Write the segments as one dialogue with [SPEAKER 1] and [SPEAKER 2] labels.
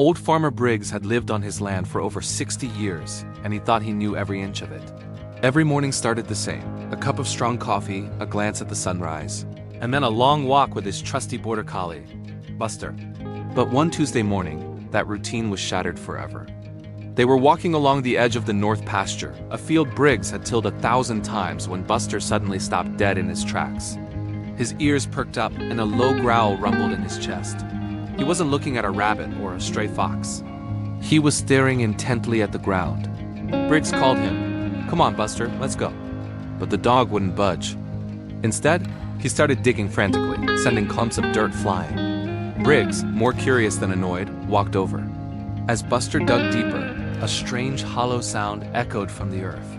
[SPEAKER 1] Old Farmer Briggs had lived on his land for over 60 years, and he thought he knew every inch of it. Every morning started the same: a cup of strong coffee, a glance at the sunrise, and then a long walk with his trusty border collie, Buster. But one Tuesday morning, that routine was shattered forever. They were walking along the edge of the north pasture, a field Briggs had tilled 1,000 times, when Buster suddenly stopped dead in his tracks. His ears perked up and a low growl rumbled in his chest. He wasn't looking at a rabbit or a stray fox. He was staring intently at the ground. Briggs called him. "Come on, Buster, let's go." But the dog wouldn't budge. Instead, he started digging frantically, sending clumps of dirt flying. Briggs, more curious than annoyed, walked over. As Buster dug deeper, a strange hollow sound echoed from the earth.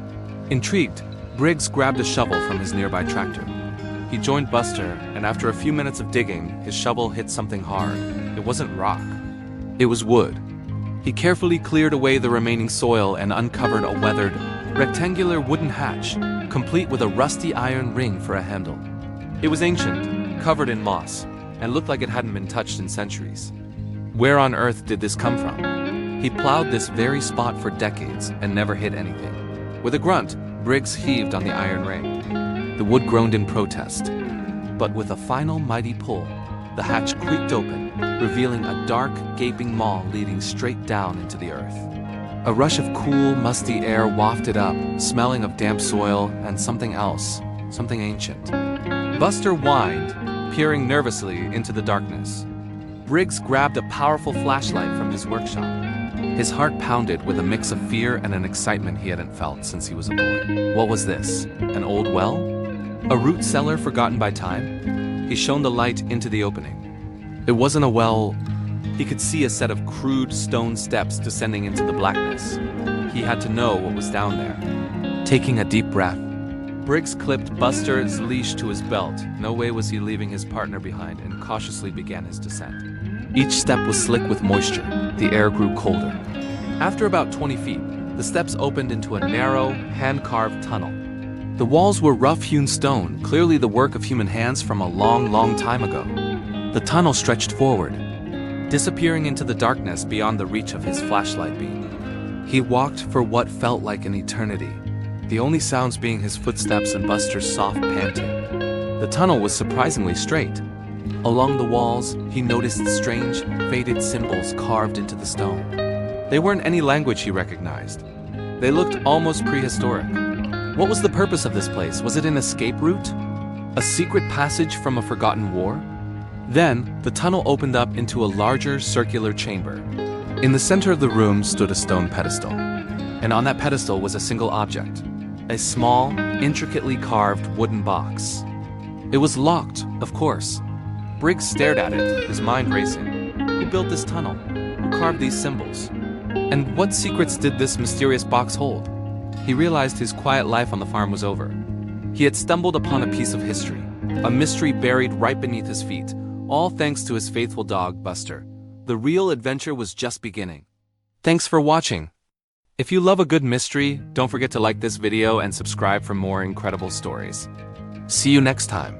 [SPEAKER 1] Intrigued, Briggs grabbed a shovel from his nearby tractor. He joined Buster, and after a few minutes of digging, his shovel hit something hard. It wasn't rock. It was wood. He carefully cleared away the remaining soil and uncovered a weathered, rectangular wooden hatch, complete with a rusty iron ring for a handle. It was ancient, covered in moss, and looked like it hadn't been touched in centuries. Where on earth did this come from? He plowed this very spot for decades and never hit anything. With a grunt, Briggs heaved on the iron ring. The wood groaned in protest. But with a final mighty pull, the hatch creaked open, revealing a dark, gaping maw leading straight down into the earth. A rush of cool, musty air wafted up, smelling of damp soil and something else, something ancient. Buster whined, peering nervously into the darkness. Briggs grabbed a powerful flashlight from his workshop. His heart pounded with a mix of fear and an excitement he hadn't felt since he was a boy. What was this? An old well? A root cellar forgotten by time? He shone the light into the opening. It wasn't a well. He could see a set of crude stone steps descending into the blackness. He had to know what was down there. Taking a deep breath, Briggs clipped Buster's leash to his belt. No way was he leaving his partner behind, and cautiously began his descent. Each step was slick with moisture. The air grew colder. After about 20 feet, the steps opened into a narrow, hand-carved tunnel. The walls were rough-hewn stone, clearly the work of human hands from a long, long time ago. The tunnel stretched forward, disappearing into the darkness beyond the reach of his flashlight beam. He walked for what felt like an eternity, the only sounds being his footsteps and Buster's soft panting. The tunnel was surprisingly straight. Along the walls, he noticed strange, faded symbols carved into the stone. They weren't any language he recognized. They looked almost prehistoric. What was the purpose of this place? Was it an escape route? A secret passage from a forgotten war? Then, the tunnel opened up into a larger, circular chamber. In the center of the room stood a stone pedestal. And on that pedestal was a single object. A small, intricately carved wooden box. It was locked, of course. Briggs stared at it, his mind racing. Who built this tunnel? Who carved these symbols? And what secrets did this mysterious box hold? He realized his quiet life on the farm was over. He had stumbled upon a piece of history, a mystery buried right beneath his feet, all thanks to his faithful dog, Buster. The real adventure was just beginning. Thanks for watching. If you love a good mystery, don't forget to like this video and subscribe for more incredible stories. See you next time.